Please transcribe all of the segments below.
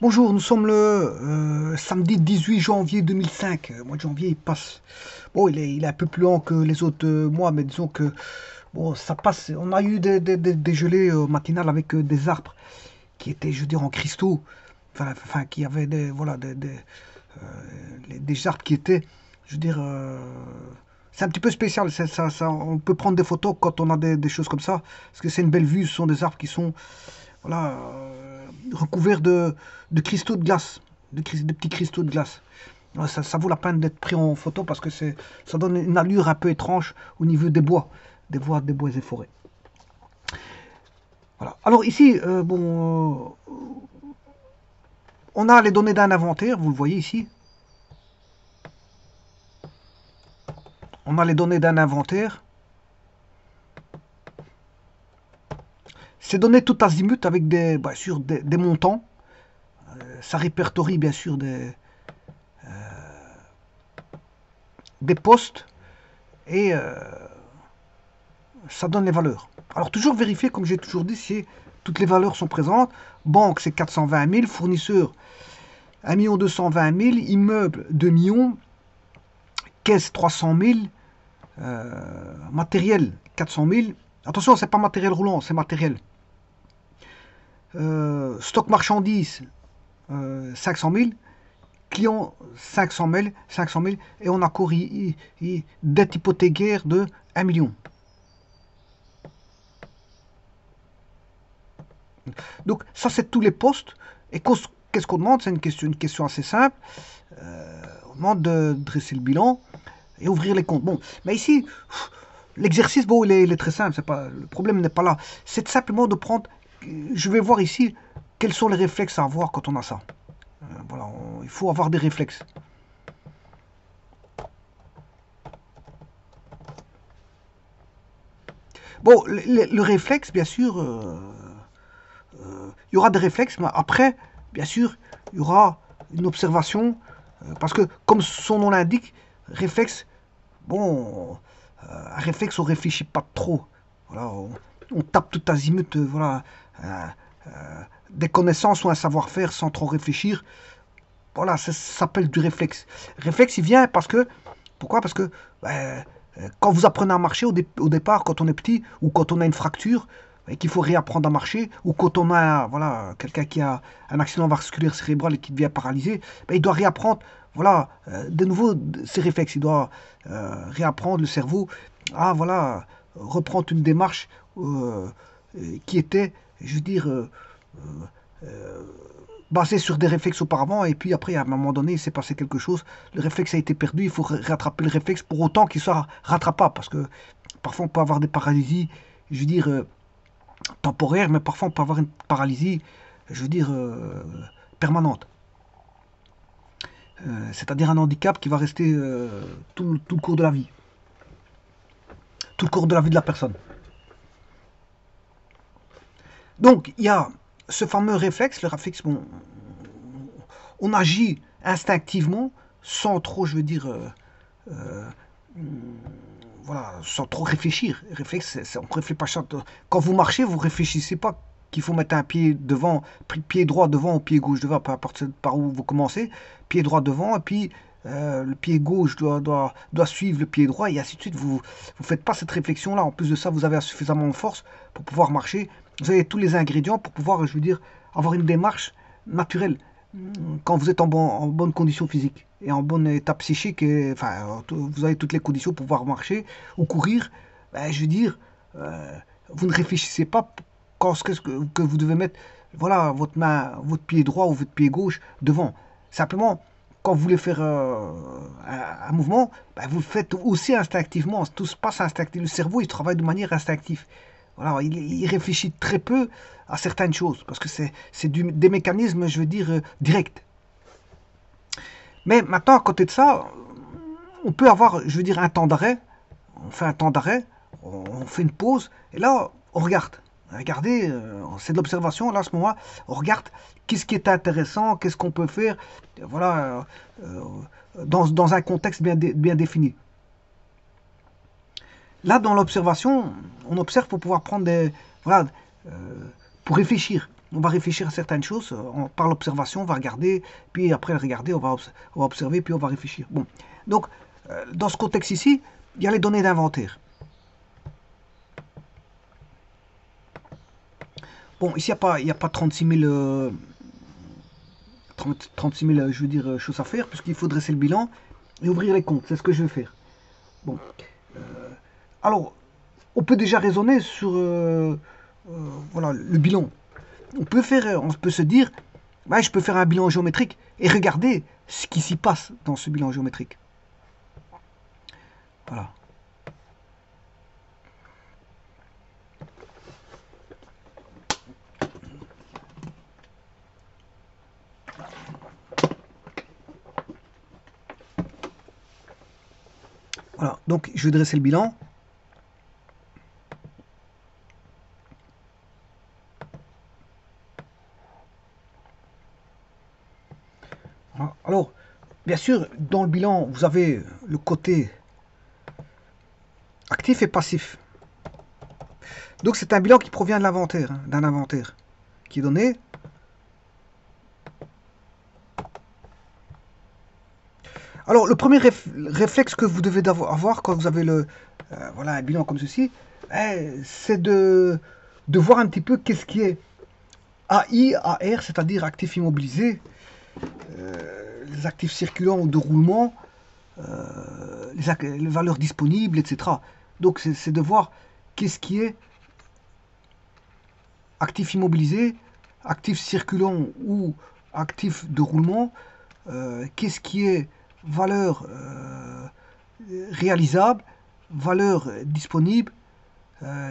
Bonjour, nous sommes le samedi 18 janvier 2005. Le mois de janvier, il passe. Bon, il est un peu plus lent que les autres mois, mais disons que bon, ça passe. On a eu des gelées matinales avec des arbres qui étaient, je veux dire, en cristaux. Enfin, qui avaient voilà, des arbres qui étaient, je veux dire, c'est un petit peu spécial. On peut prendre des photos quand on a des choses comme ça, parce que c'est une belle vue. Ce sont des arbres qui sont voilà, recouverts de cristaux de glace, de petits cristaux de glace. Ouais, ça vaut la peine d'être pris en photo parce que ça donne une allure un peu étrange au niveau des bois et forêts. Voilà. Alors ici, on a les données d'un inventaire, vous le voyez ici. On a les données d'un inventaire. C'est donné tout azimut avec bien sûr, des montants. Ça répertorie bien sûr des postes et ça donne les valeurs. Alors toujours vérifier, comme j'ai toujours dit, si toutes les valeurs sont présentes. Banque, c'est 420 000. Fournisseur, 1 220 000. Immeuble, 2 millions. Caisse, 300 000. Matériel, 400 000. Attention, c'est pas matériel roulant, c'est matériel. Stock marchandises, 500 000. Client, 500 000. Et on a encore dette hypothécaire de 1 million. Donc ça, c'est tous les postes. Et qu'est-ce qu'on demande? C'est une question assez simple. On demande de dresser le bilan et ouvrir les comptes. Bon, mais ici, l'exercice, bon, il est très simple. Le problème n'est pas là. C'est simplement de prendre. Je vais voir ici quels sont les réflexes à avoir quand on a ça. Voilà, il faut avoir des réflexes. Bon, le réflexe, bien sûr, il y aura des réflexes, mais après, bien sûr, il y aura une observation, parce que, comme son nom l'indique, réflexe, bon, un réflexe, on réfléchit pas trop. Voilà, on tape tout azimut, voilà, des connaissances ou un savoir-faire sans trop réfléchir. Voilà, ça s'appelle du réflexe. Réflexe, il vient parce que, pourquoi? Parce que quand vous apprenez à marcher au départ, quand on est petit, ou quand on a une fracture, et qu'il faut réapprendre à marcher, ou quand on a voilà, quelqu'un qui a un accident vasculaire cérébral et qui devient paralysé, ben, il doit réapprendre voilà, de nouveau ses réflexes. Il doit réapprendre le cerveau à voilà, reprendre une démarche qui était, je veux dire, basée sur des réflexes auparavant, et puis après, à un moment donné, il s'est passé quelque chose, le réflexe a été perdu, il faut rattraper le réflexe pour autant qu'il soit rattrapable, parce que parfois on peut avoir des paralysies, je veux dire, temporaires, mais parfois on peut avoir une paralysie, je veux dire, permanente. C'est-à-dire un handicap qui va rester tout le cours de la vie, tout le cours de la vie de la personne. Donc, il y a ce fameux réflexe, le réflexe, bon, on agit instinctivement, sans trop, je veux dire, euh, voilà, sans trop réfléchir. Réflexe, on réfléchit pas. Quand vous marchez, vous réfléchissez pas qu'il faut mettre un pied devant, pied droit devant ou pied gauche devant, peu importe par où vous commencez, pied droit devant, et puis le pied gauche doit suivre le pied droit, et ainsi de suite. Vous ne faites pas cette réflexion-là. En plus de ça, vous avez suffisamment de force pour pouvoir marcher. Vous avez tous les ingrédients pour pouvoir, je veux dire, avoir une démarche naturelle quand vous êtes en bonne condition physique et en bon état psychique, enfin, vous avez toutes les conditions pour pouvoir marcher ou courir, ben, je veux dire, vous ne réfléchissez pas quand que vous devez mettre voilà, votre main, votre pied droit ou votre pied gauche devant. Simplement, quand vous voulez faire un mouvement, ben, vous le faites aussi instinctivement. Tout se passe instinctivement. Le cerveau, il travaille de manière instinctive. Voilà, il réfléchit très peu à certaines choses, parce que c'est des mécanismes, je veux dire, directs. Mais maintenant, à côté de ça, on peut avoir, je veux dire, un temps d'arrêt. On fait un temps d'arrêt, on fait une pause, et là, on regarde. Regardez, c'est de l'observation, là, à ce moment-là, on regarde qu'est-ce qui est intéressant, qu'est-ce qu'on peut faire, voilà, dans un contexte bien défini. Là, dans l'observation, on observe pour pouvoir prendre des, voilà, pour réfléchir. on va réfléchir à certaines choses, par l'observation, on va regarder, puis après regarder, on va observer, puis on va réfléchir. Bon, donc, dans ce contexte ici, il y a les données d'inventaire. Bon, ici, il n'y a pas 36 000, 36 000 je veux dire, choses à faire, puisqu'il faut dresser le bilan et ouvrir les comptes. C'est ce que je vais faire. Bon. Alors, on peut déjà raisonner sur voilà, le bilan. On peut se dire, ouais, je peux faire un bilan géométrique et regarder ce qui s'y passe dans ce bilan géométrique. Voilà. Voilà, donc je vais dresser le bilan. Voilà. Alors, bien sûr, dans le bilan, vous avez le côté actif et passif. Donc c'est un bilan qui provient de l'inventaire, hein, d'un inventaire qui est donné. Alors le premier réflexe que vous devez avoir quand vous avez voilà, un bilan comme ceci, c'est de voir un petit peu qu'est-ce qui est AI, AR, c'est-à-dire actifs immobilisés, les actifs circulants ou de roulement, les valeurs disponibles, etc. Donc c'est de voir qu'est-ce qui est actifs immobilisés, actifs circulants ou actifs de roulement, qu'est-ce qui est valeur réalisable, valeur disponible,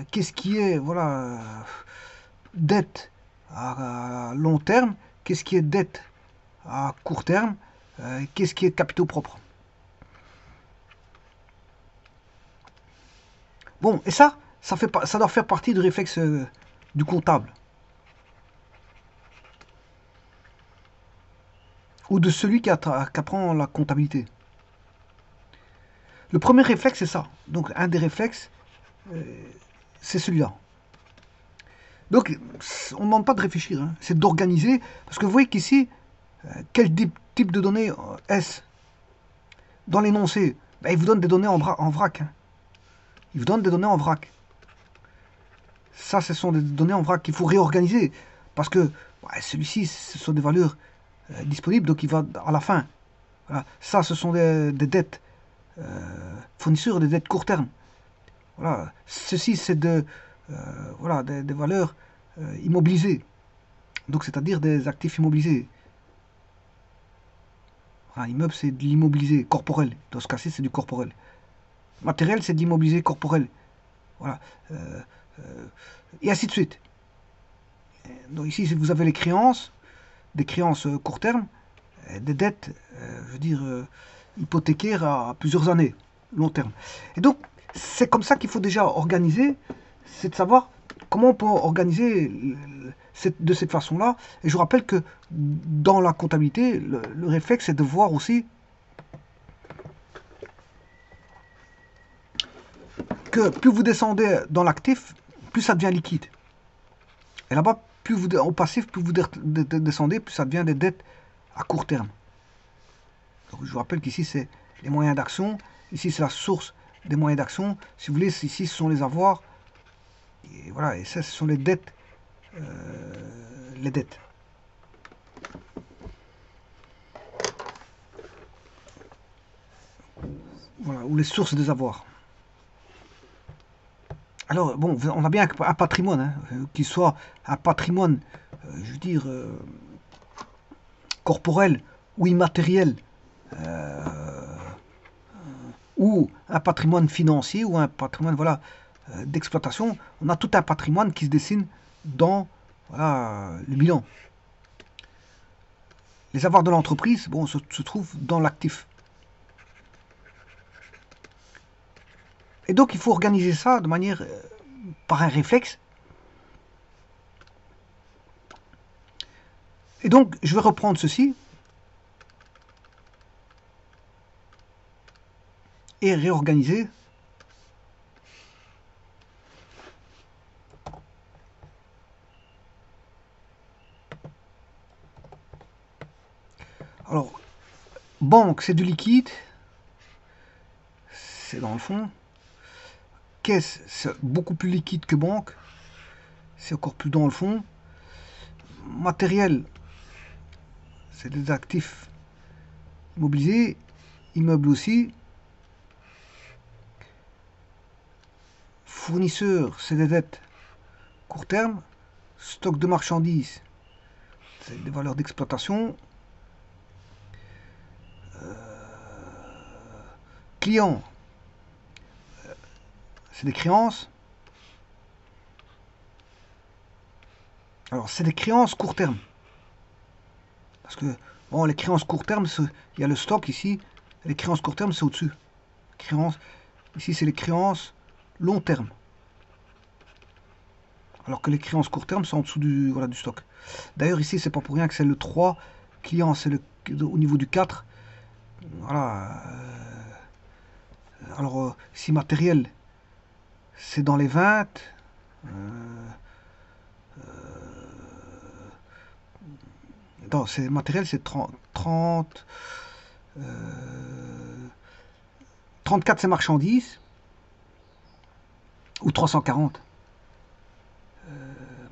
qu'est-ce qui est voilà, dette à long terme, qu'est-ce qui est dette à court terme, qu'est-ce qui est capitaux propres. Bon, et ça doit faire partie du réflexe du comptable. Ou de celui qui apprend la comptabilité. Le premier réflexe, c'est ça. Donc, un des réflexes, c'est celui-là. Donc, on ne demande pas de réfléchir, hein. C'est d'organiser. Parce que vous voyez qu'ici, quel type de données est-ce? Dans l'énoncé, ben, il vous donne des données en vrac. Hein. Il vous donne des données en vrac. Ça, ce sont des données en vrac qu'il faut réorganiser. Parce que celui-ci, ce sont des valeurs disponibles, donc il va à la fin. Voilà. Ça, ce sont des dettes fournisseurs, des dettes court terme. Voilà. Ceci, c'est voilà, des valeurs immobilisées. Donc, c'est-à-dire des actifs immobilisés. Un immeuble, c'est de l'immobilisé corporel. Dans ce cas-ci, c'est du corporel. Matériel, c'est de l'immobilisé corporel. Voilà. Et ainsi de suite. Donc ici, vous avez les créances, des créances court terme, des dettes, je veux dire, hypothécaires à plusieurs années, long terme. Et donc, c'est comme ça qu'il faut déjà organiser, c'est de savoir comment on peut organiser de cette façon-là. Et je vous rappelle que dans la comptabilité, le réflexe, c'est de voir aussi que plus vous descendez dans l'actif, plus ça devient liquide. Et là-bas, au passif, plus vous descendez, plus ça devient des dettes à court terme. Donc, je vous rappelle qu'ici, c'est les moyens d'action. Ici, c'est la source des moyens d'action. Si vous voulez, ici, ce sont les avoirs. Et voilà, et ça, ce sont les dettes. Les dettes. Voilà, ou les sources des avoirs. Alors, bon, on a bien un patrimoine, hein, qui soit un patrimoine, je veux dire, corporel ou immatériel, ou un patrimoine financier, ou un patrimoine voilà, d'exploitation. On a tout un patrimoine qui se dessine dans voilà, le bilan. Les avoirs de l'entreprise bon, se trouvent dans l'actif. Et donc, il faut organiser ça de manière, par un réflexe. Et donc, je vais reprendre ceci et réorganiser. Banque, c'est du liquide, c'est dans le fond. Caisse, c'est beaucoup plus liquide que banque, c'est encore plus dans le fond. Matériel, c'est des actifs immobilisés. Immeuble aussi. Fournisseur, c'est des dettes court terme. Stock de marchandises, c'est des valeurs d'exploitation. Client, c'est des créances. Alors, c'est des créances court terme. Parce que, bon, les créances court terme, il y a le stock ici. Les créances court terme, c'est au-dessus. Créances, ici, c'est les créances long terme. Alors que les créances court terme sont en dessous du, voilà, du stock. D'ailleurs, ici, c'est pas pour rien que c'est le 3. Client, c'est au niveau du 4. Voilà. Alors, si matériel, c'est dans les 20. Non, c'est matériel, c'est 30 34, c'est marchandises. Ou 340.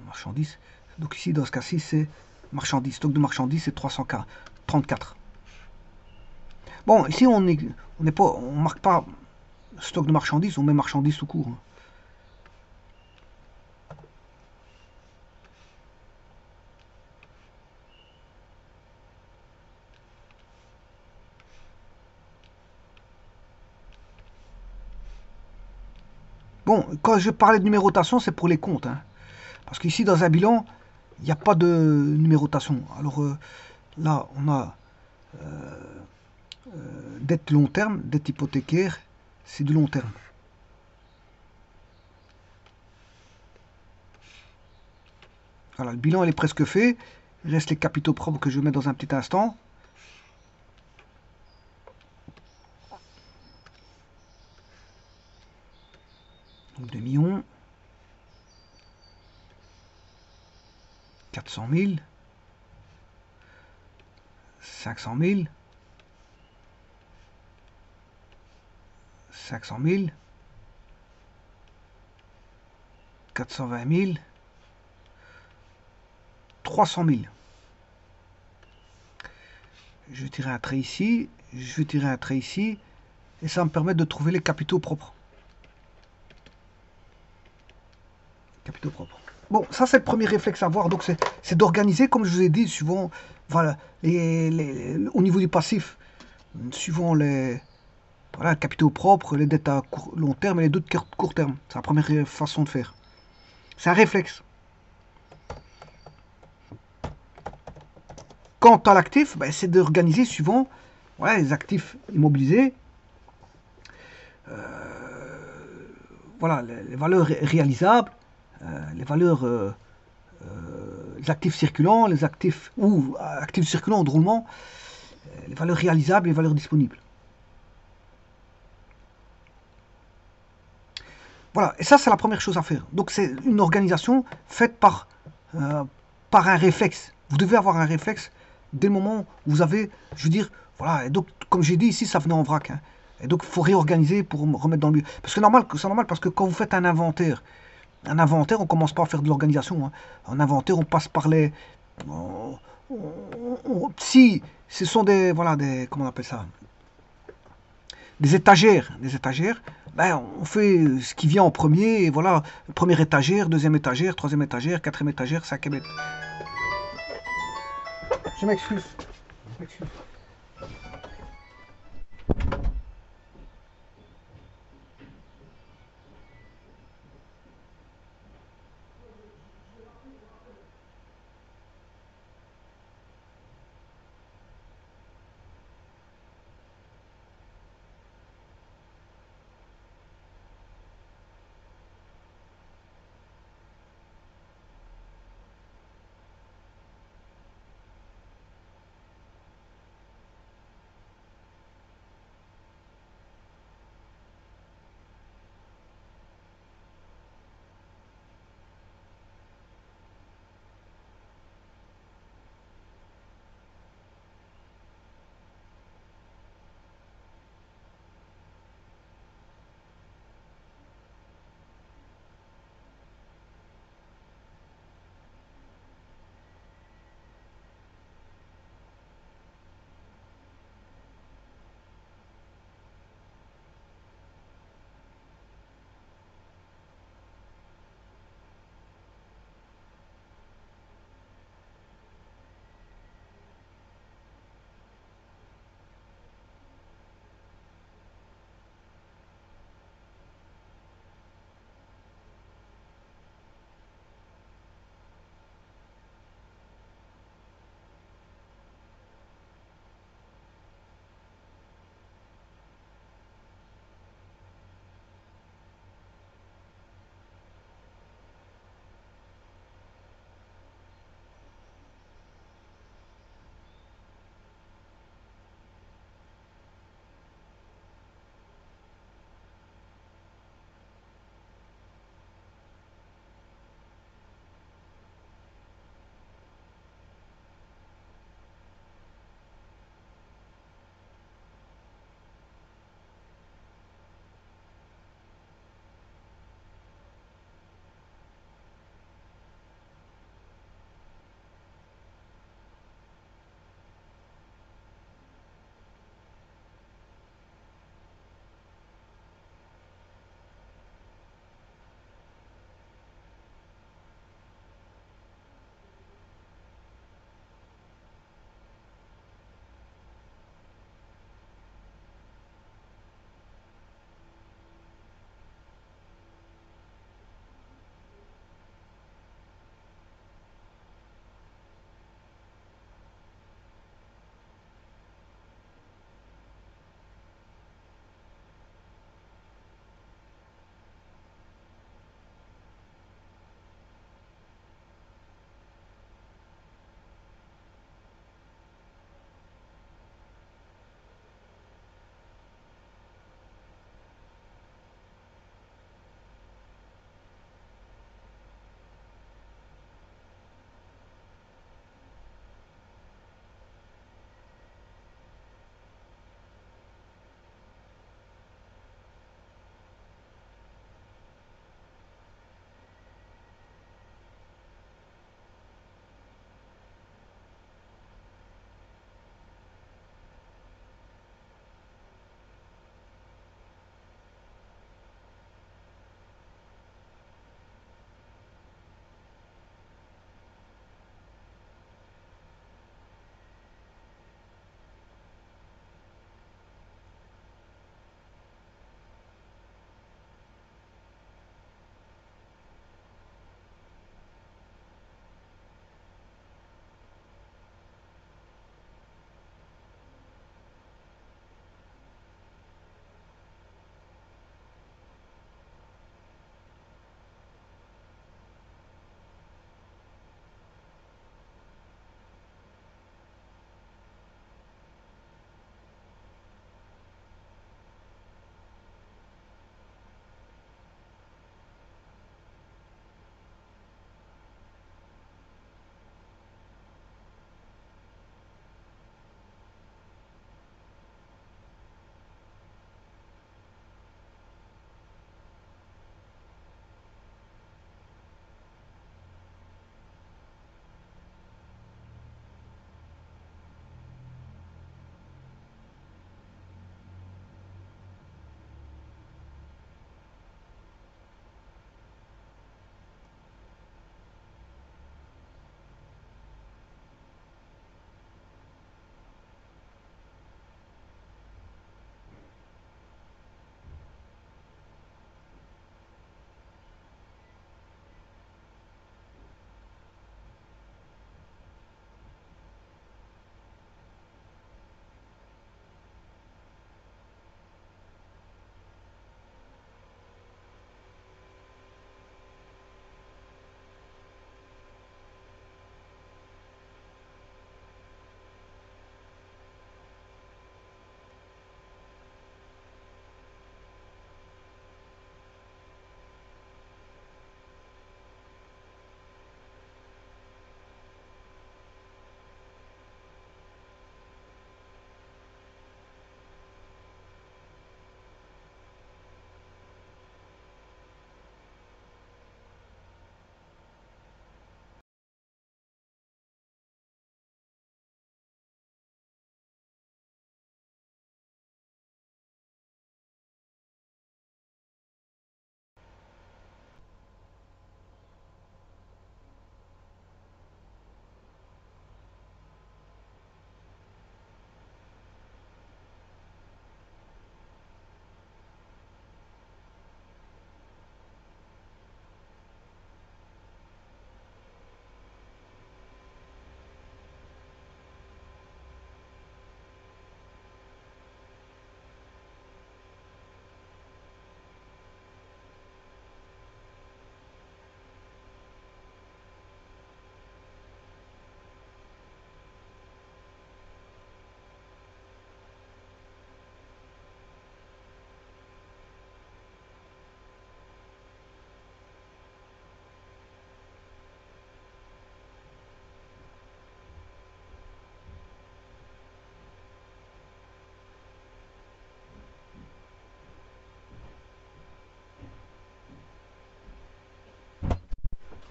Marchandises. Donc ici, dans ce cas-ci, c'est marchandises. Stock de marchandises, c'est 334. Bon, ici, on marque pas stock de marchandises, on met marchandises tout court. Bon, quand je parlais de numérotation, c'est pour les comptes. Hein. Parce qu'ici, dans un bilan, il n'y a pas de numérotation. Alors là, on a dette long terme, dette hypothécaire, c'est du long terme. Voilà, le bilan il est presque fait. Il reste les capitaux propres que je mets dans un petit instant. Donc 2 millions. 400 000. 500 000. 500 000. 420 000. 300 000. Je vais tirer un trait ici. Je vais tirer un trait ici. Et ça va me permettre de trouver les capitaux propres. Capitaux propres. Bon, ça c'est le premier réflexe à avoir. Donc c'est d'organiser, comme je vous ai dit, suivant, voilà, au niveau du passif, suivant les voilà, capitaux propres, les dettes à long terme et les dettes court terme. C'est la première façon de faire. C'est un réflexe. Quant à l'actif, ben, c'est d'organiser suivant voilà, les actifs immobilisés, voilà, les valeurs réalisables, les valeurs, les actifs circulants, les actifs ou actifs circulants de roulement, les valeurs réalisables, les valeurs disponibles. Voilà, et ça c'est la première chose à faire. Donc c'est une organisation faite par un réflexe. Vous devez avoir un réflexe dès le moment où vous avez, je veux dire, voilà, et donc comme j'ai dit ici, ça venait en vrac. Hein. Et donc il faut réorganiser pour remettre dans le but. Parce que c'est normal parce que quand vous faites un inventaire, on commence pas à faire de l'organisation. Hein. Un inventaire, on passe par les. Si ce sont des. Voilà, des. Comment on appelle ça? Des étagères, ben, on fait ce qui vient en premier, et voilà, première étagère, deuxième étagère, troisième étagère, quatrième étagère, cinquième étagère. Je m'excuse.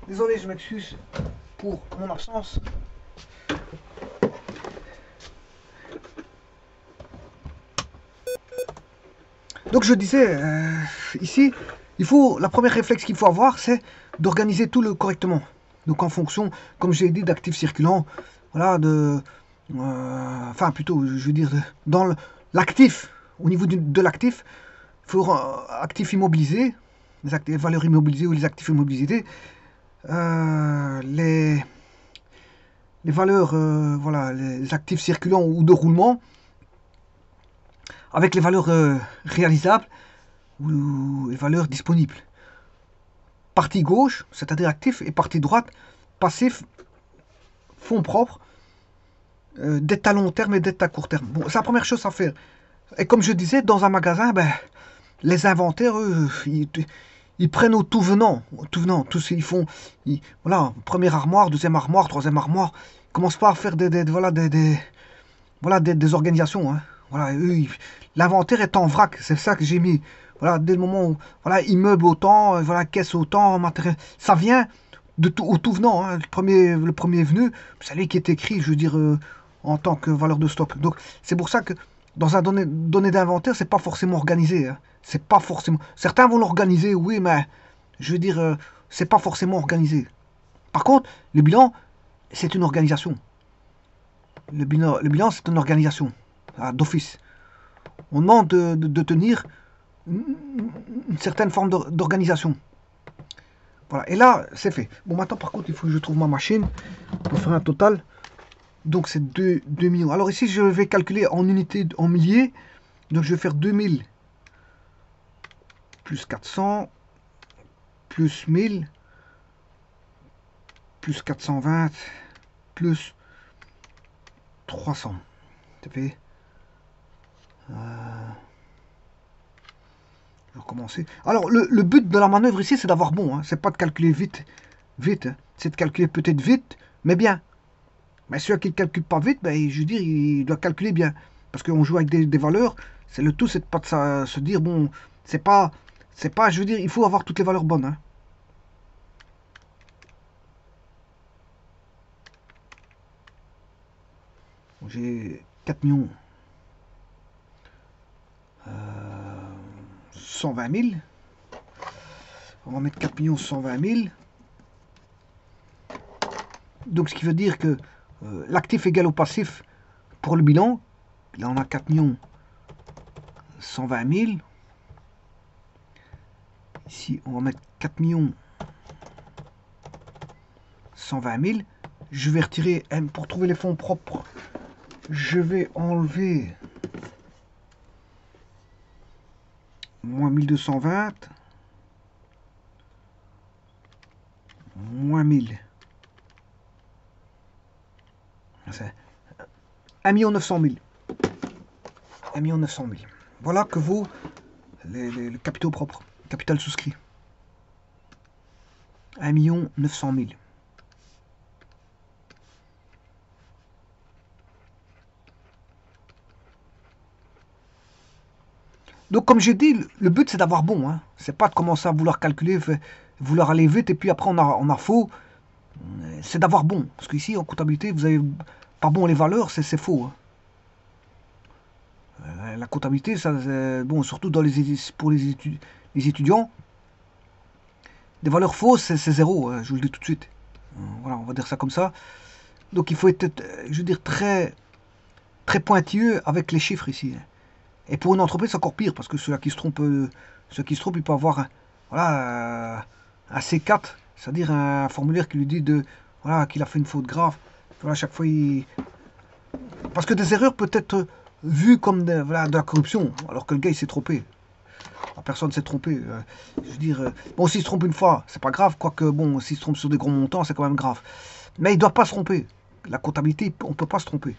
Désolé, je m'excuse pour mon absence. Donc je disais, ici, la première réflexe qu'il faut avoir, c'est d'organiser tout correctement. Donc en fonction, comme j'ai dit, d'actifs circulants, voilà, enfin plutôt, je veux dire, dans l'actif, au niveau de l'actif, il faut actifs immobilisés, les valeurs immobilisées ou les actifs immobilisés, les valeurs, voilà, les actifs circulants ou de roulement, avec les valeurs réalisables ou les valeurs disponibles. Partie gauche, c'est-à-dire actif, et partie droite, passif, fonds propres, dette à long terme et dette à court terme. Bon, c'est la première chose à faire. Et comme je disais, dans un magasin, ben, les inventaires, eux, ils prennent au tout venant, tous ils font, voilà, première armoire, deuxième armoire, troisième armoire, ils commencent pas à faire des organisations, hein. Voilà, l'inventaire est en vrac, c'est ça que j'ai mis. Voilà, dès le moment où, voilà, immeuble autant, voilà, caisse autant, matériel, ça vient au tout venant, hein. Le premier venu, c'est lui qui est écrit, je veux dire, en tant que valeur de stock. Donc, c'est pour ça que dans un donné d'inventaire, c'est pas forcément organisé, hein. C'est pas forcément. Certains vont l'organiser, oui, mais je veux dire, c'est pas forcément organisé. Par contre, le bilan, c'est une organisation. Le bilan, c'est une organisation d'office. On demande de tenir une certaine forme d'organisation. Voilà, et là, c'est fait. Bon, maintenant, par contre, il faut que je trouve ma machine pour faire un total. Donc, c'est 2 millions. Alors, ici, je vais calculer en unités, en milliers. Donc, je vais faire 2000 plus 400 plus 1000 plus 420 plus 300. Ça fait... je vais recommencer. Alors, le but de la manœuvre ici, c'est d'avoir bon. Hein. C'est pas de calculer vite. Hein. C'est de calculer peut-être vite, mais bien. Mais celui qui ne calcule pas vite, ben, je veux dire, il doit calculer bien. Parce qu'on joue avec des valeurs. C'est le tout, c'est de pas de se dire, bon, c'est pas, je veux dire, il faut avoir toutes les valeurs bonnes. Hein. J'ai 4 millions 120 000. On va mettre 4 millions 120 000. Donc, ce qui veut dire que l'actif égale au passif pour le bilan. Là, on a 4 millions 120 000. Ici, on va mettre 4 millions 120 000. Je vais retirer, pour trouver les fonds propres, je vais enlever moins 1220, moins 1000. C'est 1 900 000. 1 900 000. Voilà que vaut les capitaux propres, capital souscrit. 1 900 000. Donc, comme j'ai dit, le but c'est d'avoir bon. Hein. C'est pas de commencer à vouloir calculer, vouloir aller vite et puis après on a faux. C'est d'avoir bon. Parce qu'ici, en comptabilité, vous avez pas bon les valeurs, c'est faux. Hein. La comptabilité, ça, bon, surtout pour les étudiants, des valeurs fausses, c'est zéro. Hein, je vous le dis tout de suite. Voilà, on va dire ça comme ça. Donc, il faut être, je veux dire, très, très pointilleux avec les chiffres ici. Hein. Et pour une entreprise, c'est encore pire, parce que ceux qui se trompent, ils peuvent avoir un C4, c'est-à-dire un formulaire qui lui dit qu'il a fait une faute grave. Voilà, à chaque fois, parce que des erreurs peuvent être vues comme de la corruption, alors que le gars, il s'est trompé. La personne s'est trompée. Je veux dire, bon, s'il se trompe une fois, c'est pas grave, quoique, bon, s'il se trompe sur des gros montants, c'est quand même grave. Mais il ne doit pas se tromper. La comptabilité, on ne peut pas se tromper.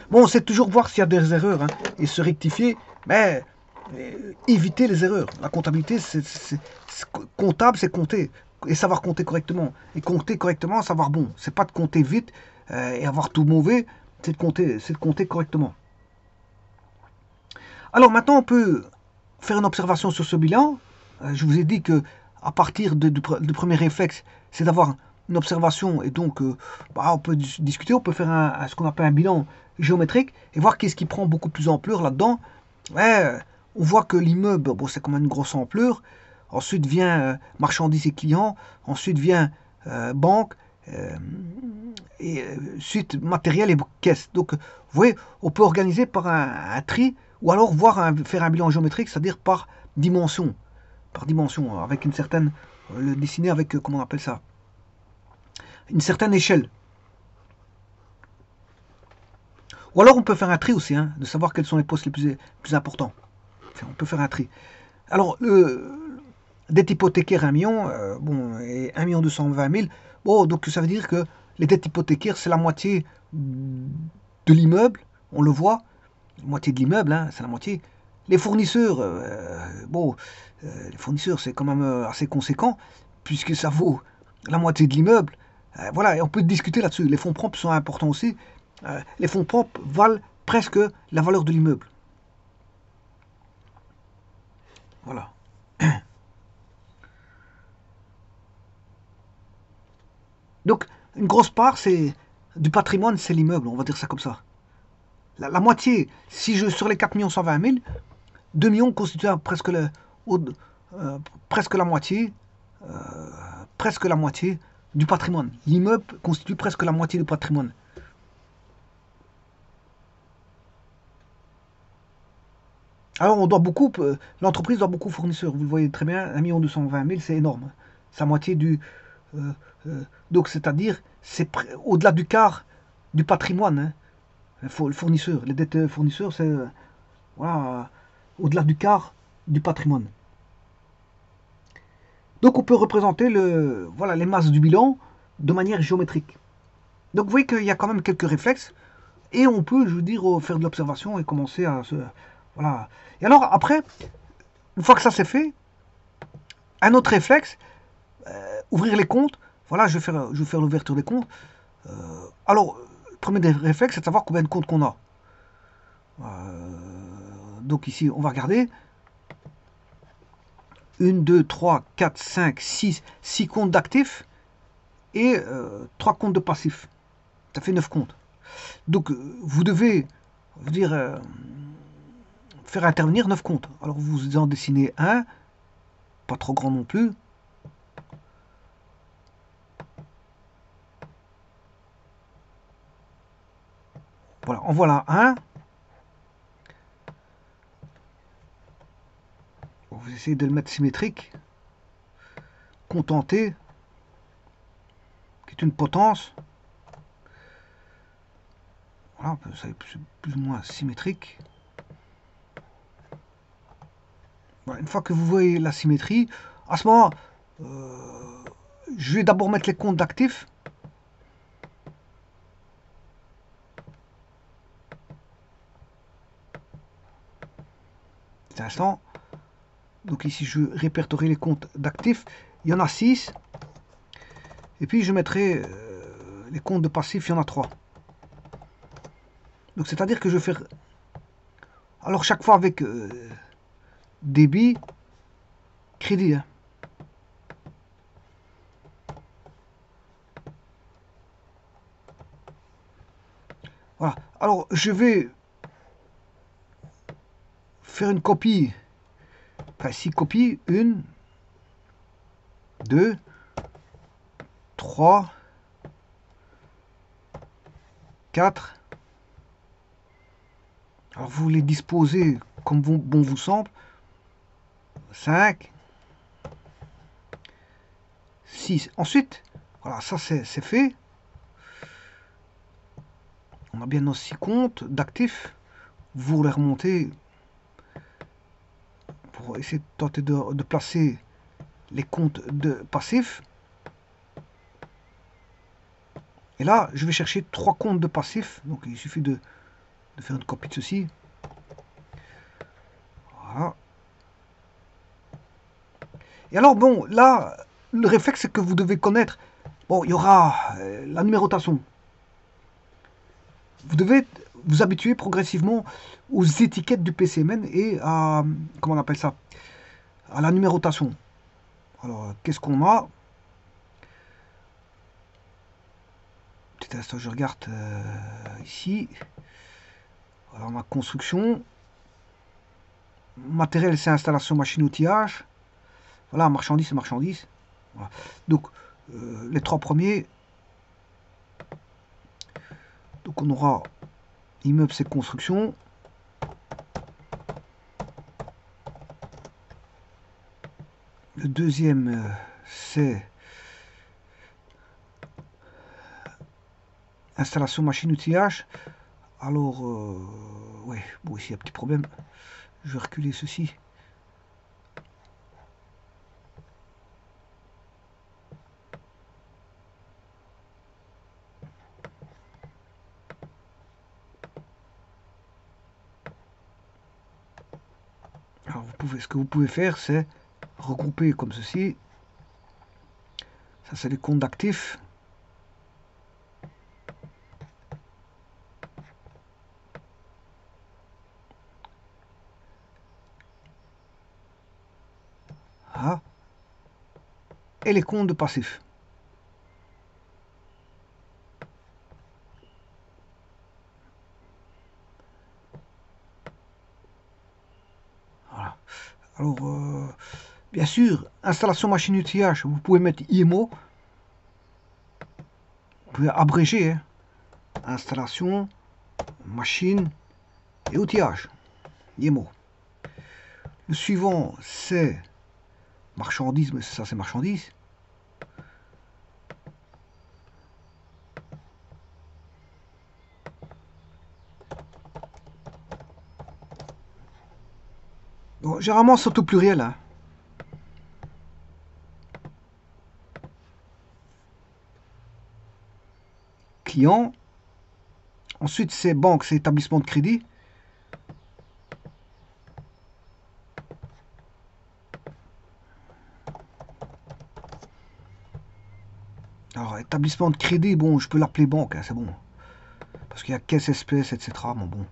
Bon, c'est toujours voir s'il y a des erreurs hein, et se rectifier, mais éviter les erreurs. La comptabilité, comptable, c'est compter et savoir compter correctement. Et compter correctement, savoir bon. C'est pas de compter vite et avoir tout mauvais, c'est de compter correctement. Alors maintenant, on peut faire une observation sur ce bilan. Je vous ai dit que à partir du premier réflexe, c'est d'avoir une observation, et donc on peut discuter, on peut faire ce qu'on appelle un bilan géométrique, et voir qu'est-ce qui prend beaucoup plus d'ampleur là-dedans. Ouais, on voit que l'immeuble, bon, c'est quand même une grosse ampleur. Ensuite vient marchandises et clients, ensuite vient banque, et suite matériel et caisse. Donc, vous voyez, on peut organiser par un tri, ou alors faire un bilan géométrique, c'est-à-dire par dimension, avec une certaine, le dessiner avec, comment on appelle ça, une certaine échelle. Ou alors on peut faire un tri aussi, hein, de savoir quels sont les postes les plus importants. Enfin, on peut faire un tri. Alors, dette hypothécaire 1 million, bon, et 1 220 000, bon, donc ça veut dire que les dettes hypothécaires, c'est la moitié de l'immeuble, on le voit, la moitié de l'immeuble, hein, c'est la moitié. Les fournisseurs, bon, les fournisseurs, c'est quand même assez conséquent, puisque ça vaut la moitié de l'immeuble. Voilà, et on peut discuter là-dessus. Les fonds propres sont importants aussi. Les fonds propres valent presque la valeur de l'immeuble. Voilà. Donc, une grosse part du patrimoine, c'est l'immeuble, on va dire ça comme ça. La moitié, sur les 4 120 000, 2 millions constituent presque la moitié, du patrimoine. L'immeuble constitue presque la moitié du patrimoine. Alors, l'entreprise doit beaucoup fournisseurs. Vous le voyez très bien, 1 220 000, c'est énorme. C'est la moitié du. Donc, c'est-à-dire, c'est au-delà du quart du patrimoine. Hein. Le fournisseur, les dettes fournisseurs, c'est voilà, au-delà du quart du patrimoine. Donc, on peut représenter les masses du bilan de manière géométrique. Donc, vous voyez qu'il y a quand même quelques réflexes. Et on peut, je veux dire, faire de l'observation et commencer à se. Voilà. Et alors, après, une fois que ça c'est fait, un autre réflexe, ouvrir les comptes. Voilà, je vais faire l'ouverture des comptes. Alors, le premier des réflexes, c'est de savoir combien de comptes qu'on a. Donc ici, on va regarder. 1, 2, 3, 4, 5, 6 comptes d'actifs et 3 comptes de passifs. Ça fait 9 comptes. Donc, vous devez faire intervenir 9 comptes. Alors, vous en dessinez un, pas trop grand non plus. Voilà, en voilà un. Vous essayez de le mettre symétrique. Contenté, qui est une potence. Voilà, c'est plus ou moins symétrique. Voilà, une fois que vous voyez la symétrie, à ce moment, je vais d'abord mettre les comptes d'actifs. Cet instant. Donc ici, je répertorie les comptes d'actifs. Il y en a 6. Et puis, je mettrai les comptes de passifs, il y en a 3. Donc, c'est-à-dire que je vais faire... Alors, chaque fois avec débit, crédit. Hein. Voilà. Alors, je vais faire une copie. Enfin, 6 copies. 1, 2, 3, 4. Alors, vous les disposez comme bon vous semble. 5, 6. Ensuite, voilà, ça c'est fait. On a bien nos 6 comptes d'actifs. Vous les remontez pour essayer de tenter de placer les comptes de passifs. Et là, je vais chercher 3 comptes de passifs. Donc, il suffit de faire une copie de ceci. Voilà. Et alors, bon, là, le réflexe, c'est que vous devez connaître. Bon, il y aura la numérotation. Vous devez vous habituer progressivement aux étiquettes du PCMN et à, comment on appelle ça, à la numérotation. Alors, qu'est-ce qu'on a? Petit instant, je regarde ici. Alors, on a construction. Matériel, c'est installation, machine, outillage. Voilà, marchandises, c'est marchandises. Voilà. Donc, les trois premiers. Donc, on aura immeuble, c'est construction. Le deuxième, c'est installation, machine, outillage. Alors, ouais, bon, ici, il y a un petit problème. Je vais reculer ceci. Alors, ce que vous pouvez faire, c'est regrouper comme ceci. Ça, c'est les comptes d'actifs. Ah. Et les comptes de passifs. Voilà. Alors, bien sûr, installation machine outillage, vous pouvez mettre IMO. Vous pouvez abréger. Hein. Installation, machine et outillage. IMO. Le suivant, c'est marchandises, mais ça, c'est marchandises. Bon, généralement, c'est au pluriel. Hein. Client. Ensuite, c'est banque, c'est établissement de crédit. Alors, établissement de crédit, bon, je peux l'appeler banque, hein, c'est bon. Parce qu'il y a caisse espèce, etc. Bon.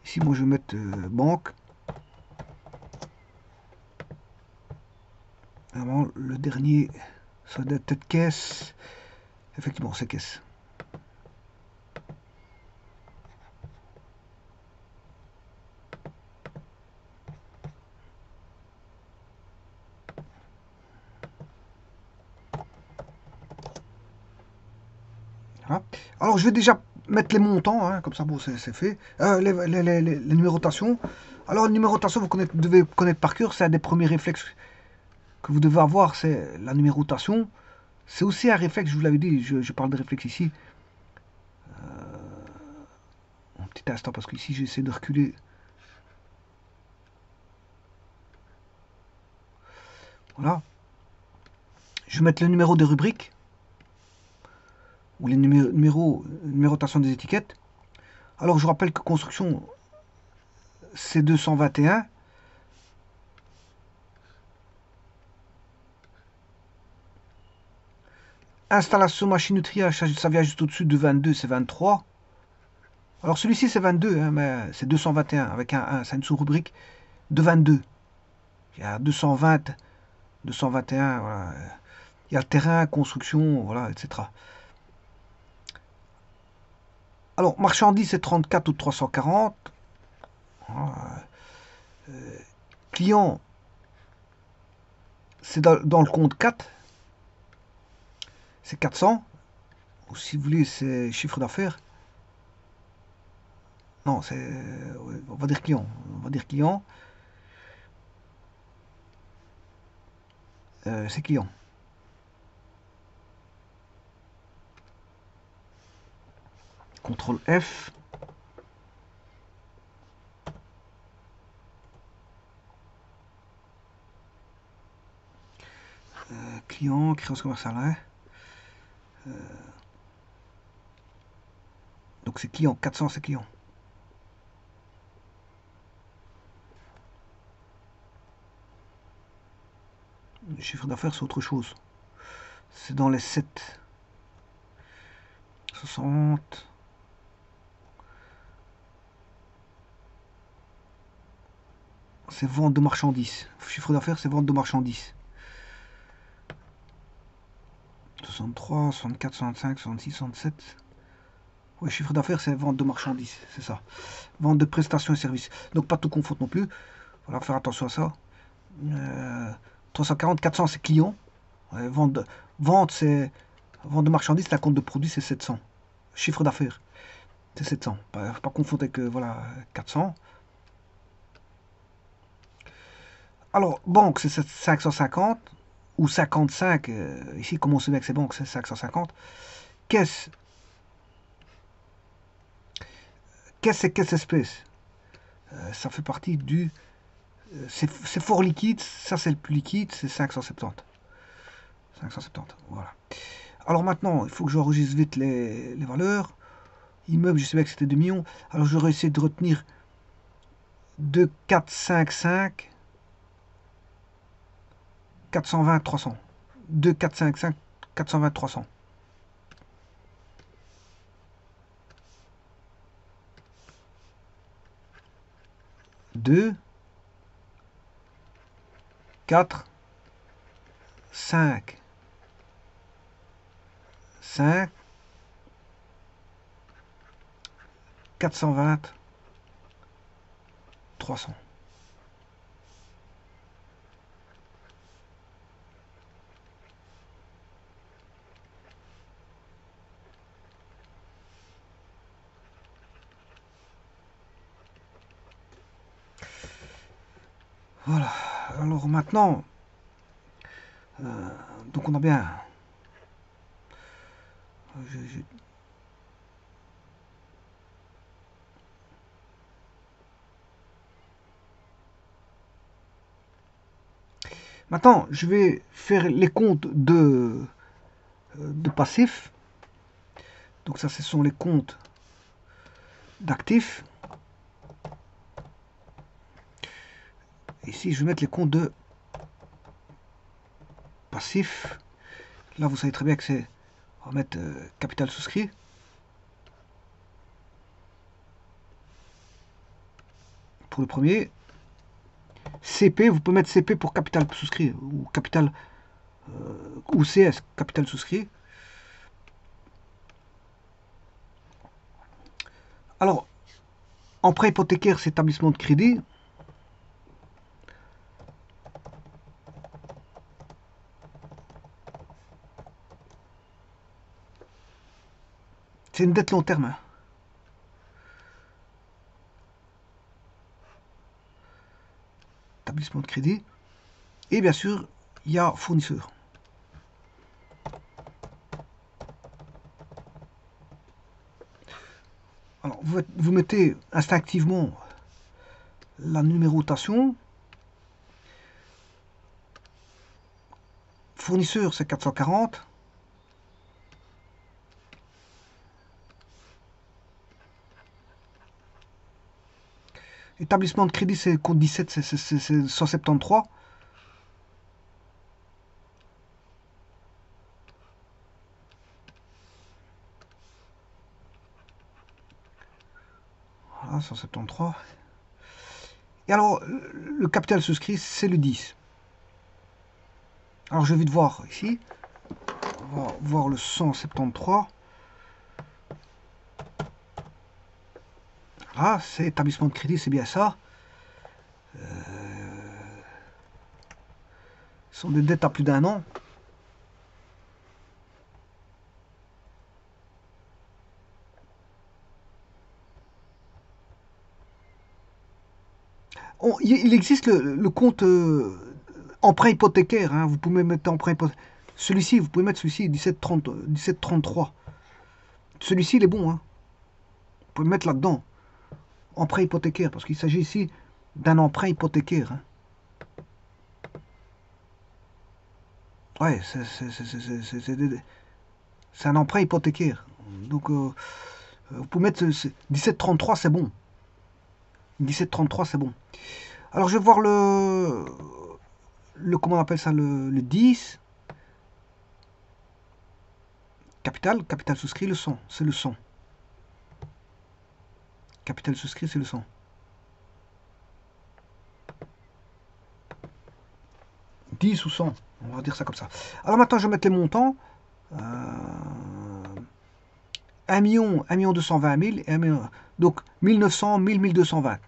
Ici, moi, je vais mettre banque. Alors, le dernier, ça doit être caisse. Effectivement, c'est caisse. Voilà. Alors, je vais déjà mettre les montants, hein, comme ça, bon, c'est fait. Les numérotations. Alors, la numérotation, devez connaître par cœur, c'est un des premiers réflexes que vous devez avoir, c'est la numérotation. C'est aussi un réflexe, je vous l'avais dit, je parle de réflexe ici. Un petit instant, parce qu'ici, j'essaie de reculer. Voilà. Je vais mettre le numéro des rubriques, ou les numérotation des étiquettes. Alors, je vous rappelle que construction, c'est 221. Installation machine triage, ça vient juste au-dessus de 22, c'est 23. Alors celui-ci c'est 22, hein, mais c'est 221 avec un 1, c'est une sous-rubrique de 22. Il y a 220, 221, voilà. Il y a le terrain, construction, voilà, etc. Alors, marchandises c'est 34 ou 340. Voilà. Client, c'est dans le compte 4, c'est 400. Ou si vous voulez, c'est chiffre d'affaires. Non, c'est. On va dire client. On va dire client. C'est client. CTRL F. Client, créance commerciale. Hein. Donc c'est client. 400, c'est client. Le chiffre d'affaires, c'est autre chose. C'est dans les 7. 60. C'est vente de marchandises. Chiffre d'affaires, c'est vente de marchandises. 63, 64, 65, 66, 67. Oui, chiffre d'affaires, c'est vente de marchandises, c'est ça. Vente de prestations et services. Donc pas tout confondre non plus. Voilà, faire attention à ça. 340, 400, c'est clients. Ouais, vente, c'est vente de marchandises, la compte de produits, c'est 700. Chiffre d'affaires, c'est 700. Pas confondre avec voilà, 400. Alors, banque, c'est 550 ou 55. Ici, comme on se met avec ces banques, c'est 550. Caisse, c'est caisse espèce. Ça fait partie du... c'est fort liquide, ça c'est le plus liquide, c'est 570. 570, voilà. Alors maintenant, il faut que j'enregistre vite les valeurs. Immeuble, je savais que c'était 2 millions. Alors j'aurais essayé de retenir 2, 4, 5, 5, 420, 300. 2, 4, 5, 5, 420, 300. Deux, 4, 5, 5, 420, 300. Voilà. Alors maintenant, donc on a bien... Maintenant, je vais faire les comptes de passifs. Donc ça, ce sont les comptes d'actifs. Ici, je vais mettre les comptes de passifs. Là, vous savez très bien que c'est... On va mettre capital souscrit. Pour le premier. CP, vous pouvez mettre CP pour capital souscrit. Ou capital... ou CS, capital souscrit. Alors, emprunt hypothécaire, c'est établissement de crédit. C'est une dette long terme. Hein. Établissement de crédit. Et bien sûr, il y a fournisseur. Alors, vous mettez instinctivement la numérotation. Fournisseur, c'est 440. Établissement de crédit, c'est compte 17, c'est 173. Voilà, 173. Et alors, le capital souscrit, c'est le 10. Alors, je vais voir ici. On va voir le 173. Ah, c'est établissement de crédit, c'est bien ça. Ce sont des dettes à plus d'un an. Il existe le compte emprunt hypothécaire. Hein. Vous pouvez mettre emprunt hypothécaire. Celui-ci, vous pouvez mettre celui-ci, 1733. Celui-ci, il est bon. Hein. Vous pouvez mettre là-dedans. Emprunt hypothécaire, parce qu'il s'agit ici d'un emprunt hypothécaire. Hein. Ouais, c'est un emprunt hypothécaire. Donc, vous pouvez mettre 1733, c'est bon. 1733, c'est bon. Alors, je vais voir comment on appelle ça, le 10. Capital souscrit, le 100. C'est le 100. Capital souscrit, c'est le 100. 10 ou 100, on va dire ça comme ça. Alors maintenant, je vais mettre les montants. 1 million, 1 220 000, et 1 million, donc 1900, 1000, 1220.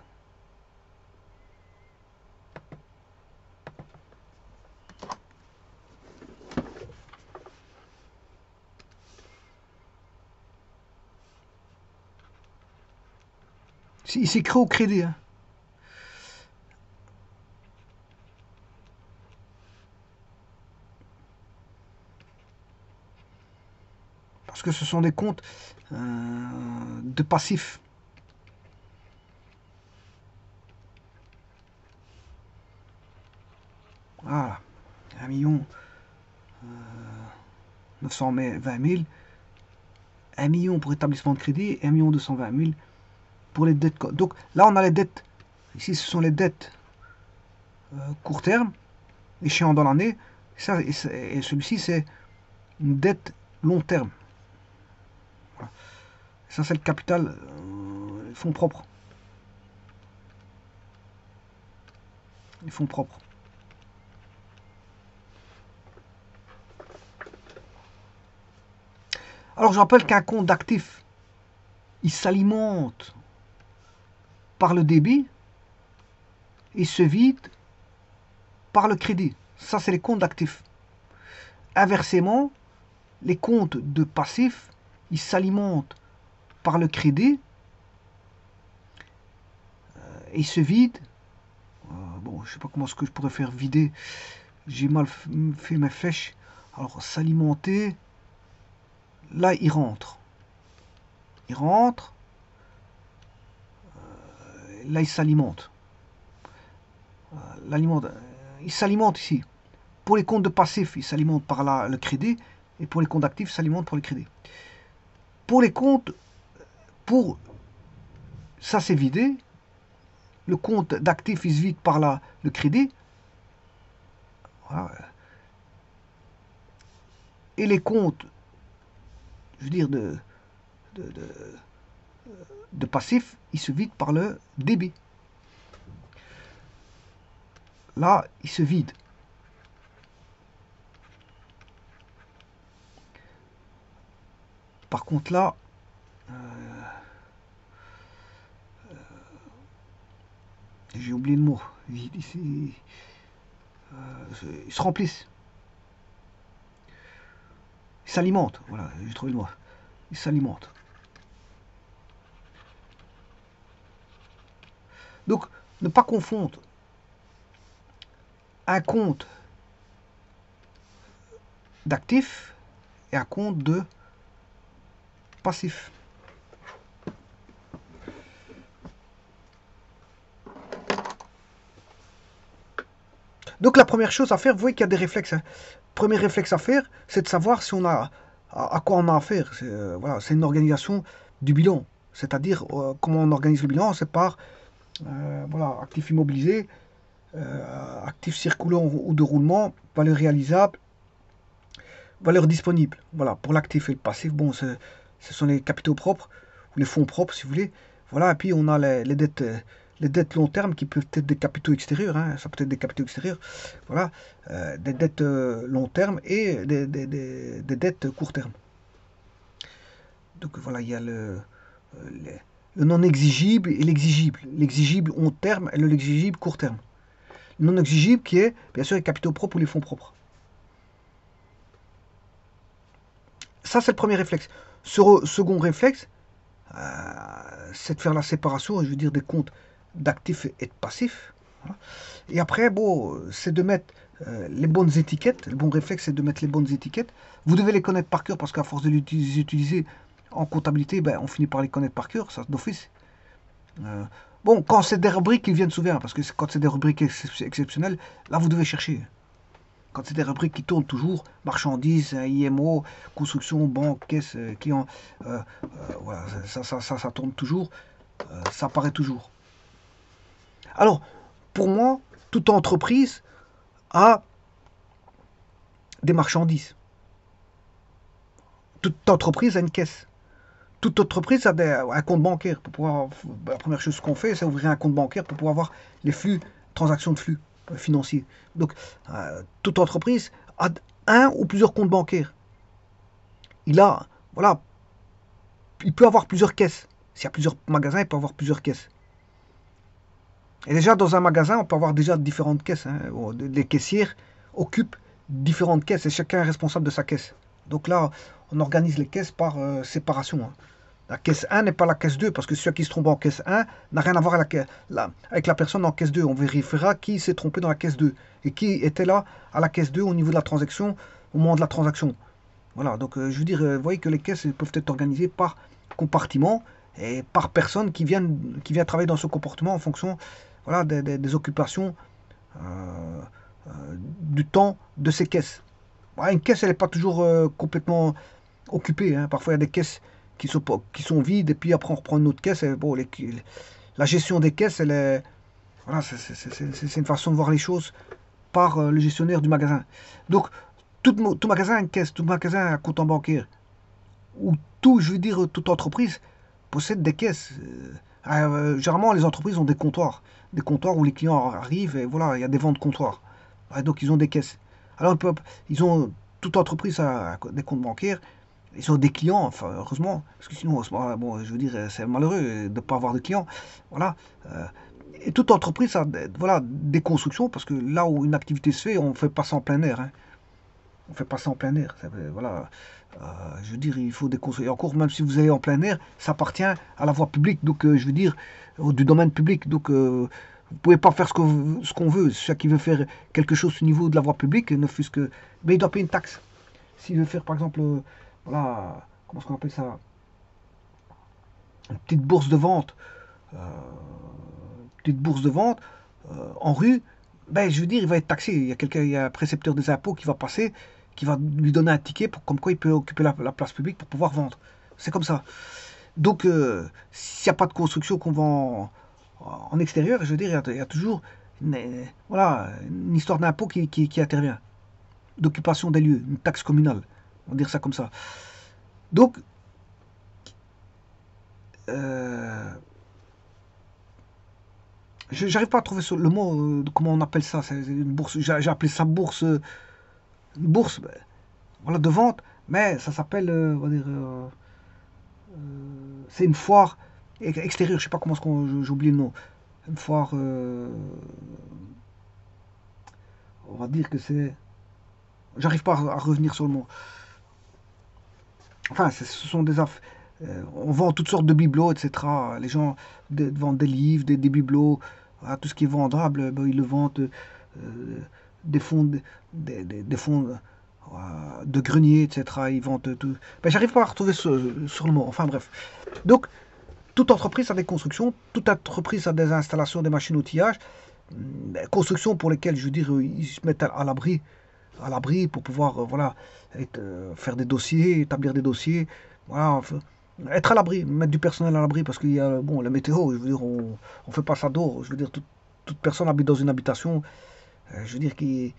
Il s'écrit au crédit. Hein. Parce que ce sont des comptes de passifs. Voilà. 1 million 920 000. 1 million pour établissement de crédit et 1 million 220 000 pour les dettes. Donc là, on a les dettes. Ici, ce sont les dettes court terme, échéant dans l'année. Et celui-ci, c'est une dette long terme. Voilà. Ça, c'est le capital fonds propres. Les fonds propres. Alors, je rappelle qu'un compte d'actifs, il s'alimente par le débit et se vide par le crédit. Ça, c'est les comptes d'actifs. Inversement, les comptes de passifs, ils s'alimentent par le crédit et ils se vident. Bon, je sais pas comment est-ce que je pourrais faire vider. J'ai mal fait mes flèches. Alors, s'alimenter. Là, il rentre. Il rentre. Là, il s'alimente. Il s'alimente ici. Pour les comptes de passifs, il s'alimente par le crédit. Et pour les comptes actifs, il s'alimente pour le crédit. Pour les comptes, ça c'est vidé. Le compte d'actifs, il se vide par le crédit. Voilà. Et les comptes, je veux dire, de passifs, ils se vident par le débit. Là, il se vide. Par contre, là, j'ai oublié le mot. Vide ici. Ils se remplissent. Ils s'alimentent. Voilà, j'ai trouvé le mot. Ils s'alimentent. Donc, ne pas confondre un compte d'actifs et un compte de passifs. Donc la première chose à faire, vous voyez qu'il y a des réflexes. Hein. Premier réflexe à faire, c'est de savoir si on a à quoi on a affaire. Voilà, c'est une organisation du bilan. C'est-à-dire comment on organise le bilan, c'est par voilà, actifs immobilisés, actifs circulants ou de roulement, valeur réalisable, valeur disponible. Voilà, pour l'actif et le passif, bon, ce sont les capitaux propres, ou les fonds propres si vous voulez. Voilà, et puis on a les dettes long terme qui peuvent être des capitaux extérieurs, hein, ça peut être des capitaux extérieurs, voilà, des dettes long terme et des dettes court terme. Donc voilà, il y a le non exigible et l'exigible. L'exigible long terme et l'exigible court terme. Le non exigible qui est bien sûr les capitaux propres ou les fonds propres. Ça c'est le premier réflexe. Second réflexe, c'est de faire la séparation, je veux dire, des comptes d'actifs et de passifs. Voilà. Et après, bon, c'est de mettre les bonnes étiquettes. Le bon réflexe, c'est de mettre les bonnes étiquettes. Vous devez les connaître par cœur parce qu'à force de les utiliser en comptabilité, ben, on finit par les connaître par cœur, ça d'office. Bon, quand c'est des rubriques qui viennent souvent, parce que quand c'est des rubriques exceptionnelles, là vous devez chercher. Quand c'est des rubriques qui tournent toujours, marchandises, IMO, construction, banque, caisse, client, voilà, ça tourne toujours, ça apparaît toujours. Alors, pour moi, toute entreprise a des marchandises. Toute entreprise a une caisse. Toute entreprise a un compte bancaire. Pour pouvoir, la première chose qu'on fait, c'est ouvrir un compte bancaire pour pouvoir avoir les flux, transactions de flux financiers. Donc, toute entreprise a un ou plusieurs comptes bancaires. il a, voilà, il peut avoir plusieurs caisses. S'il y a plusieurs magasins, il peut avoir plusieurs caisses. Et déjà, dans un magasin, on peut avoir déjà différentes caisses. Hein. Les caissières occupent différentes caisses et chacun est responsable de sa caisse. Donc là, on organise les caisses par séparation. Hein. La caisse 1 n'est pas la caisse 2, parce que celui qui se trompe en caisse 1 n'a rien à voir avec la personne en caisse 2. On vérifiera qui s'est trompé dans la caisse 2 et qui était là à la caisse 2 au niveau de la transaction, au moment de la transaction. Voilà, donc je veux dire, vous voyez que les caisses peuvent être organisées par compartiment et par personne qui vient travailler dans ce comportement en fonction, voilà, des occupations, euh, du temps de ces caisses. Voilà, une caisse, elle n'est pas toujours complètement occupée. Hein. Parfois, il y a des caisses qui sont vides et puis après, on reprend une autre caisse. Et, bon, la gestion des caisses, elle est, voilà, c'est une façon de voir les choses par le gestionnaire du magasin. Donc, tout magasin a une caisse, tout magasin a un compte en bancaire. Ou tout, je veux dire, toute entreprise possède des caisses. Généralement, les entreprises ont des comptoirs où les clients arrivent et voilà, il y a des ventes comptoirs. Ouais, donc, ils ont des caisses. Alors, ils ont toute entreprise a des comptes bancaires. Ils ont des clients, enfin, heureusement, parce que sinon, bon, je veux dire, c'est malheureux de ne pas avoir de clients. Voilà. Euh, et toute entreprise a voilà, des constructions, parce que là où une activité se fait, on ne fait pas ça en plein air. Hein. On fait pas ça en plein air. Voilà. Je veux dire, il faut des constructions. Et encore, même si vous allez en plein air, ça appartient à la voie publique, donc je veux dire, du domaine public. Donc, vous ne pouvez pas faire ce qu'on veut. Celui qui veut faire quelque chose au niveau de la voie publique, ne fût-ce que. Mais il doit payer une taxe. S'il veut faire, par exemple, voilà, comment est-ce qu'on appelle ça? Une petite bourse de vente. Euh, petite bourse de vente en rue, ben, je veux dire, il va être taxé. Il y a un précepteur des impôts qui va passer, qui va lui donner un ticket pour comme quoi il peut occuper la place publique pour pouvoir vendre. C'est comme ça. Donc, s'il n'y a pas de construction qu'on vend en extérieur, je veux dire, il y a toujours voilà, une histoire d'impôt qui intervient. D'occupation des lieux, une taxe communale. On va dire ça comme ça. Donc, euh, j'arrive pas à trouver le mot, comment on appelle ça. C'est une bourse. J'ai appelé ça bourse, une bourse, ben, voilà, de vente, mais ça s'appelle, on va dire, c'est une foire extérieure. Je sais pas comment j'ai oublié le nom. Une foire, on va dire que c'est, j'arrive pas à revenir sur le mot. Enfin, ce sont des affaires. On vend toutes sortes de bibelots, etc. Les gens vendent des livres, des bibelots, voilà, tout ce qui est vendable, ben, ils le vendent, des fonds, des fonds de grenier, etc. Ils vendent tout. Ben, j'arrive pas à retrouver sur le mot. Enfin bref. Donc, toute entreprise a des constructions, toute entreprise a des installations, des machines-outillages, constructions pour lesquelles, je veux dire, ils se mettent à l'abri pour pouvoir, voilà, faire des dossiers, établir des dossiers, voilà, enfin, être à l'abri, mettre du personnel à l'abri parce qu'il y a, bon, la météo, je veux dire, on fait pas ça d'eau, je veux dire, toute personne habite dans une habitation, je veux dire, qui,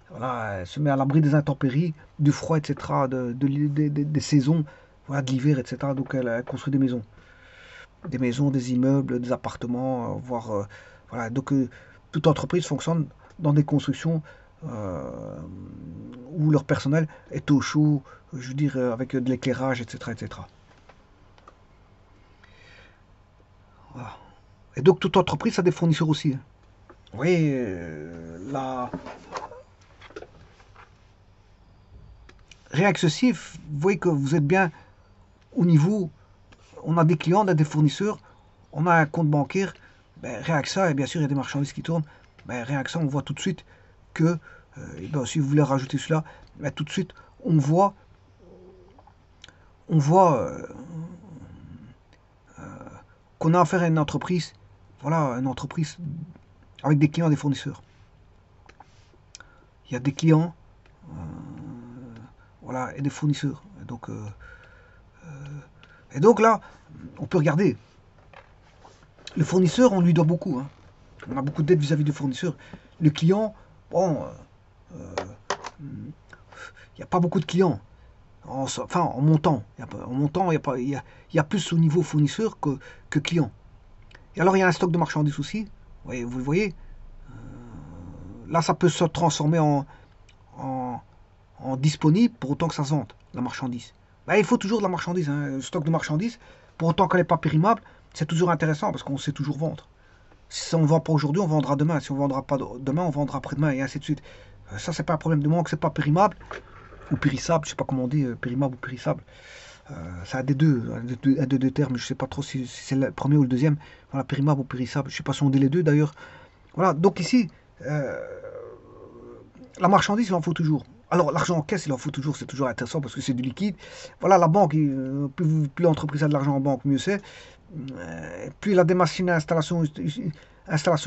voilà, elle se met à l'abri des intempéries, du froid, etc., des saisons, voilà, de l'hiver, etc., donc elle construit des maisons, des immeubles, des appartements, voire, voilà, donc toute entreprise fonctionne dans des constructions euh, où leur personnel est au chaud, je veux dire, avec de l'éclairage, etc., etc. Voilà. Et donc toute entreprise a des fournisseurs aussi. Hein. Vous voyez, rien que ceci, vous voyez que vous êtes bien au niveau, on a des clients, on a des fournisseurs, on a un compte bancaire, ben, rien que ça, et bien sûr il y a des marchandises qui tournent, ben, rien que ça, on voit tout de suite que, ben, si vous voulez rajouter cela, ben, tout de suite, on voit qu'on a affaire à une entreprise, voilà, une entreprise avec des clients et des fournisseurs. Il y a des clients, voilà, et des fournisseurs. Et donc là, on peut regarder. Le fournisseur, on lui doit beaucoup. Hein. On a beaucoup de dettes vis-à-vis du fournisseur. Le client, bon, il n'y a pas beaucoup de clients. Enfin, en montant. En montant, il y a plus au niveau fournisseur que client. Et alors, il y a un stock de marchandises aussi. Vous le voyez. Là, ça peut se transformer en disponible pour autant que ça se vende, la marchandise. Bah, il faut toujours de la marchandise, hein, le stock de marchandises. Pour autant qu'elle n'est pas périmable, c'est toujours intéressant parce qu'on sait toujours vendre. Si on ne vend pas aujourd'hui, on vendra demain. Si on ne vendra pas demain, on vendra après-demain et ainsi de suite. Ça, c'est pas un problème. Du moment que c'est pas périmable ou périssable, je sais pas comment on dit, périmable ou périssable. Ça a des deux, deux termes. Je sais pas trop si c'est le premier ou le deuxième. Voilà, périmable ou périssable. Je sais pas si on dit les deux d'ailleurs. Voilà, donc ici, euh, la marchandise, il en faut toujours. Alors, l'argent en caisse, il en faut toujours, c'est toujours intéressant parce que c'est du liquide. Voilà, la banque, plus l'entreprise a de l'argent en banque, mieux c'est. Plus il a des machines à installation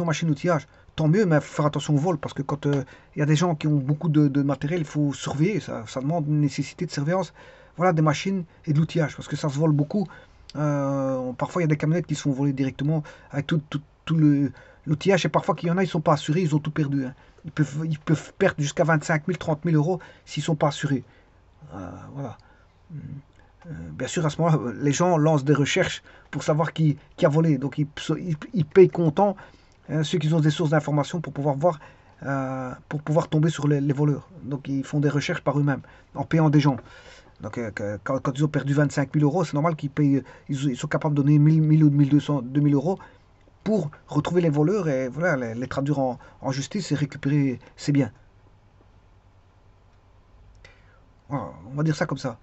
machine-outillage, tant mieux, mais il faut faire attention au vol parce que quand il y a des gens qui ont beaucoup de matériel, il faut surveiller. Ça demande une nécessité de surveillance. Voilà, des machines et de l'outillage parce que ça se vole beaucoup. Parfois, il y a des camionnettes qui sont volées directement avec tout l'outillage et parfois qu'il y en a, ils ne sont pas assurés, ils ont tout perdu, hein. Ils peuvent perdre jusqu'à 25 000, 30 000 euros s'ils ne sont pas assurés. Voilà. Bien sûr, à ce moment-là, les gens lancent des recherches pour savoir qui a volé. Donc, ils payent comptant, hein, ceux qui ont des sources d'informations pour pouvoir voir, pour pouvoir tomber sur les voleurs. Donc, ils font des recherches par eux-mêmes en payant des gens. Donc, quand ils ont perdu 25 000 euros, c'est normal qu'ils payent, ils sont capables de donner 1000 ou 1200, 2000 euros pour retrouver les voleurs et voilà, les traduire en justice et récupérer ses biens. Voilà, on va dire ça comme ça.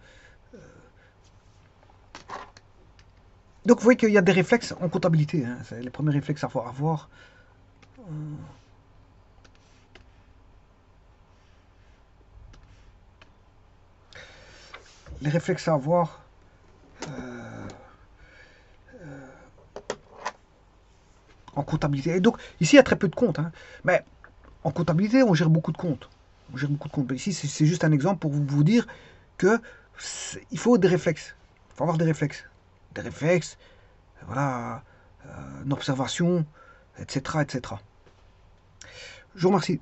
Donc vous voyez qu'il y a des réflexes en comptabilité, hein. C'est les premiers réflexes à avoir. Les réflexes à avoir en comptabilité. Et donc ici il y a très peu de comptes, hein. Mais en comptabilité on gère beaucoup de comptes. On gère beaucoup de comptes. Ici c'est juste un exemple pour vous dire que il faut des réflexes. Il faut avoir des réflexes. Des réflexes, voilà, une observation, etc., etc. Je vous remercie.